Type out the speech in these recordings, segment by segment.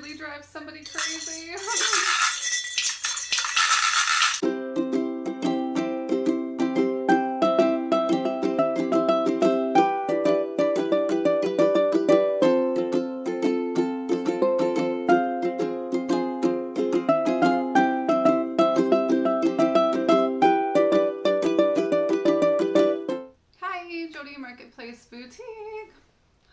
really drive somebody crazy. Marketplace Boutique.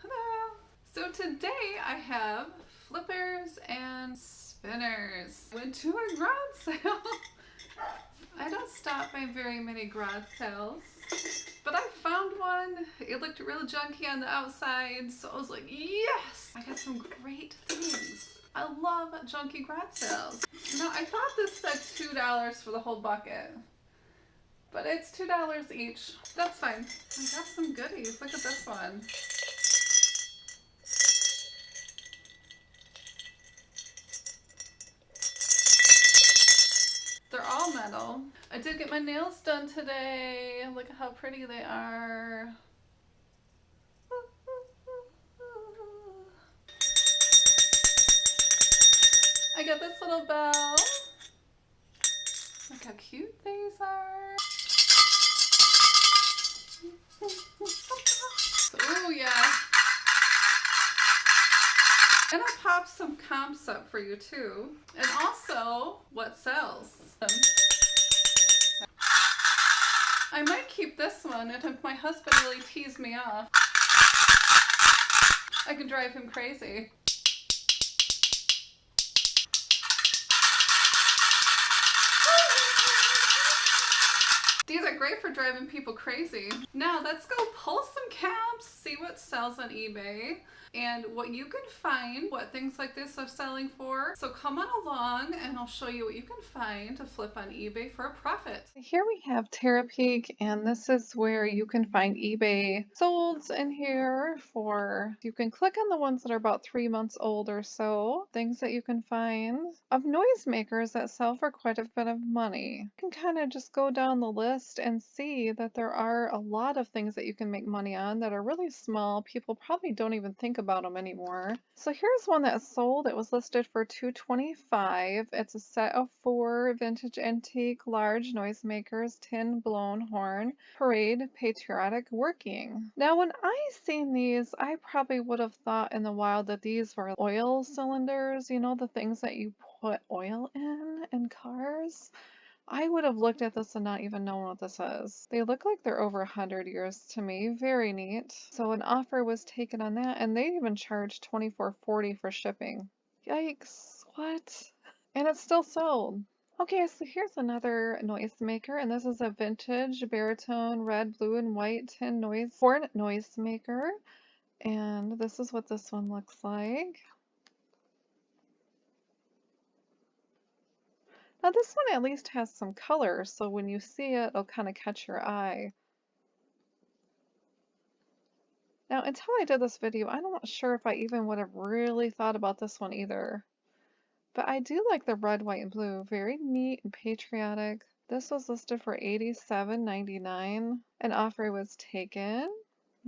Hello. So today I have flippers and spinners. Went to a garage sale. I don't stop by very many garage sales, but I found one. It looked real junky on the outside, so I was like, yes! I got some great things. I love junky garage sales. Now I thought this said $2 for the whole bucket, but it's $2 each. That's fine. I got some goodies. Look at this one. They're all metal. I did get my nails done today. Look at how pretty they are. I got this little bell. Look how cute these are. Oh yeah. And I'll pop some comps up for you too. And also, what sells? I might keep this one, and if my husband really teased me off, I can drive him crazy. These are great for driving people crazy. Now let's go pull some comps, see what sells on eBay and what you can find, what things like this are selling for. So come on along and I'll show you what you can find to flip on eBay for a profit. Here we have Terapeak, and this is where you can find eBay solds in here for, you can click on the ones that are about 3 months old or so, things that you can find of noisemakers that sell for quite a bit of money. You can kind of just go down the list and see that there are a lot of things that you can make money on that are really small. People probably don't even think about them anymore. So here's one that sold. It was listed for $225. It's a set of 4 vintage antique large noisemakers, tin blown horn, parade, patriotic, working. Now when I seen these, I probably would have thought in the wild that these were oil cylinders, you know, the things that you put oil in cars. I would have looked at this and not even known what this is. They look like they're over 100 years to me. Very neat. So an offer was taken on that, and they even charged $24.40 for shipping. Yikes, what? And it's still sold. Okay, so here's another noisemaker, and this is a vintage baritone red, blue, and white tin horn noisemaker. And this is what this one looks like. Now this one at least has some color, so when you see it, it'll kind of catch your eye. Now until I did this video, I'm not sure if I even would have really thought about this one either. But I do like the red, white, and blue. Very neat and patriotic. This was listed for $87.99. An offer was taken.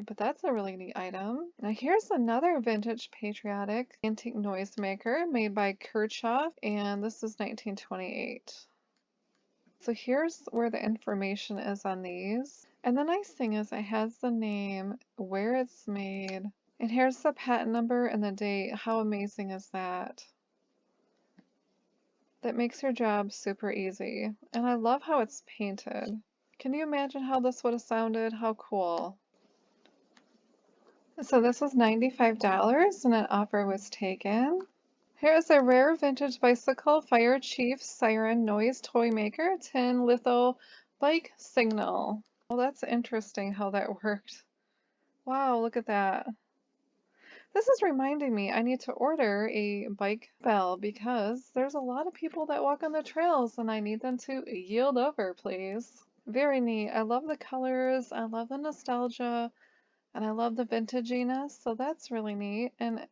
But that's a really neat item. Now here's another vintage patriotic antique noisemaker made by Kirchhoff, and this is 1928. So here's where the information is on these. And the nice thing is it has the name, where it's made, and here's the patent number and the date. How amazing is that? That makes your job super easy. And I love how it's painted. Can you imagine how this would have sounded? How cool. So this was $95 and an offer was taken. Here's a rare vintage bicycle fire chief siren noise toy maker, tin litho bike signal. Well, that's interesting how that worked. Wow, look at that. This is reminding me I need to order a bike bell because there's a lot of people that walk on the trails and I need them to yield over, please. Very neat. I love the colors, I love the nostalgia, and I love the vintaginess, so that's really neat. And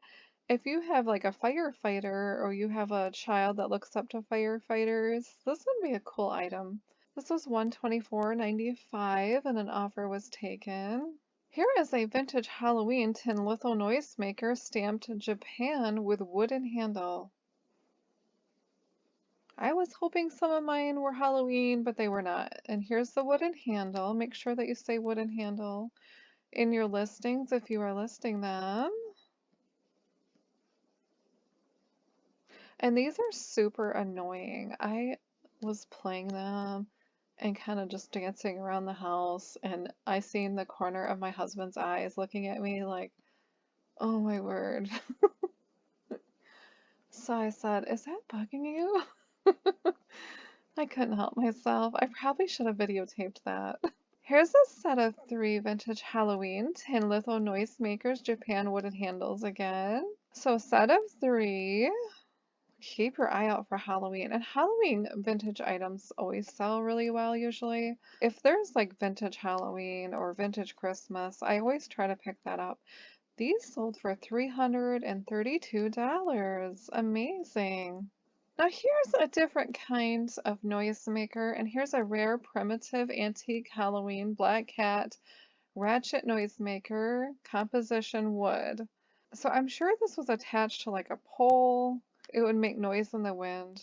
if you have like a firefighter or you have a child that looks up to firefighters, this would be a cool item. This was $124.95 and an offer was taken. Here is a vintage Halloween tin litho noisemaker stamped Japan with wooden handle. I was hoping some of mine were Halloween, but they were not. And here's the wooden handle. Make sure that you say wooden handle in your listings if you are listing them. And these are super annoying. I was playing them and kind of just dancing around the house, and I seen the corner of my husband's eyes looking at me like, oh my word. So I said, is that bugging you? I couldn't help myself. I probably should have videotaped that. Here's a set of 3 vintage Halloween tin litho noisemakers, Japan wooden handles again. So set of 3. Keep your eye out for Halloween. And Halloween vintage items always sell really well usually. If there's like vintage Halloween or vintage Christmas, I always try to pick that up. These sold for $332. Amazing. Now here's a different kind of noisemaker, and here's a rare primitive antique Halloween black cat ratchet noisemaker, composition wood. So I'm sure this was attached to like a pole. It would make noise in the wind.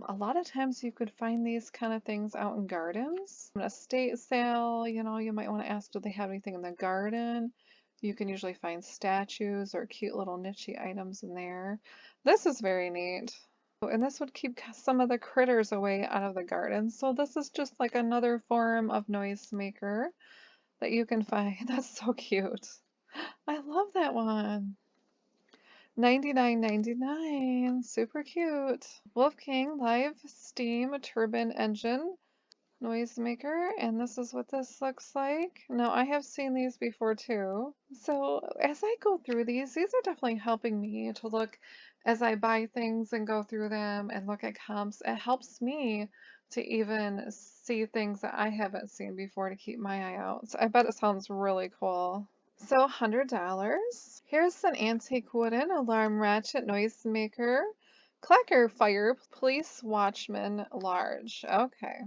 A lot of times you could find these kind of things out in gardens. An estate sale, you might want to ask, do they have anything in the garden? You can usually find statues or cute little niche items in there. This is very neat. And this would keep some of the critters away out of the garden. So this is just like another form of noisemaker that you can find. That's so cute. I love that one. $99.99. Super cute. Wolfgang Live Steam Turbine Engine noisemaker, and this is what this looks like. Now, I have seen these before too. So as I go through these are definitely helping me to look as I buy things and go through them and look at comps. It helps me to even see things that I haven't seen before to keep my eye out. So I bet it sounds really cool. So $100. Here's an antique wooden alarm ratchet noisemaker. Clacker Fire Police Watchman Large. Okay.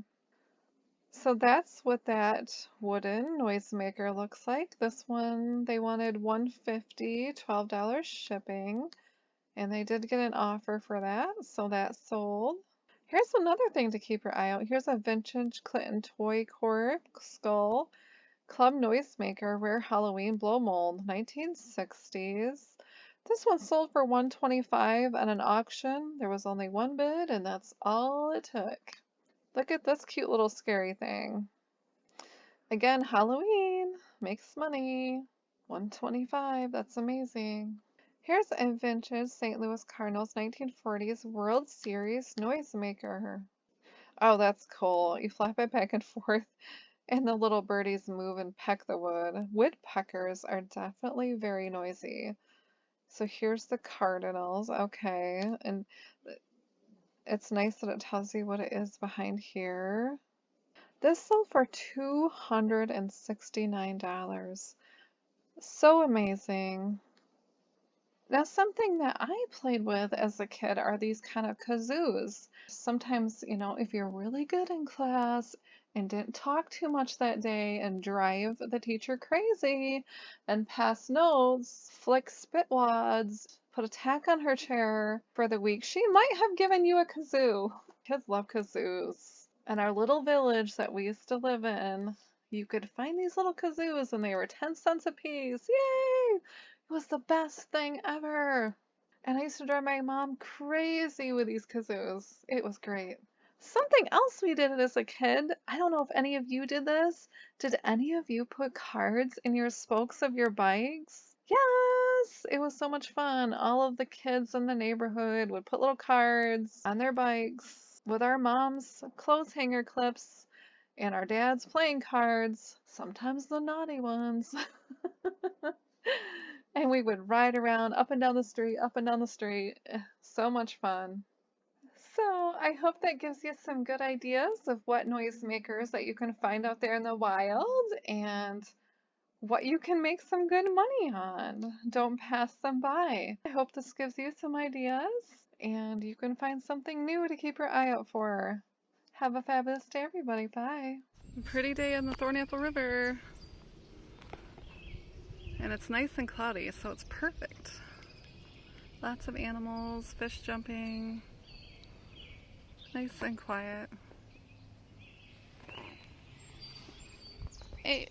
So that's what that wooden noisemaker looks like. This one, they wanted $150, $12 shipping, and they did get an offer for that, so that sold. Here's another thing to keep your eye out. Here's a vintage Clinton toy core skull club noisemaker, rare Halloween blow mold, 1960s. This one sold for $125 at an auction. There was only one bid, and that's all it took. Look at this cute little scary thing. Again, Halloween makes money. $125, that's amazing. Here's a vintage St. Louis Cardinals 1940s World Series noisemaker. Oh, that's cool. You flap it back and forth, and the little birdies move and peck the wood. Woodpeckers are definitely very noisy. So here's the Cardinals. Okay, and it's nice that it tells you what it is behind here. This sold for $269. So amazing. Now, something that I played with as a kid are these kind of kazoos. Sometimes, if you're really good in class and didn't talk too much that day and drive the teacher crazy and pass notes, flick spitwads, put a tack on her chair for the week, she might have given you a kazoo. Kids love kazoos. In our little village that we used to live in, you could find these little kazoos and they were 10 cents a piece. Yay! It was the best thing ever. And I used to drive my mom crazy with these kazoos. It was great. Something else we did as a kid, I don't know if any of you did this. Did any of you put cards in your spokes of your bikes? Yes, it was so much fun. All of the kids in the neighborhood would put little cards on their bikes with our mom's clothes hanger clips and our dad's playing cards, sometimes the naughty ones. And we would ride around up and down the street, up and down the street. So much fun. So I hope that gives you some good ideas of what noisemakers that you can find out there in the wild and what you can make some good money on. Don't pass them by. I hope this gives you some ideas and you can find something new to keep your eye out for. Have a fabulous day, everybody. Bye. Pretty day on the Thornapple River. And it's nice and cloudy, so it's perfect. Lots of animals, fish jumping. Nice and quiet. Hey.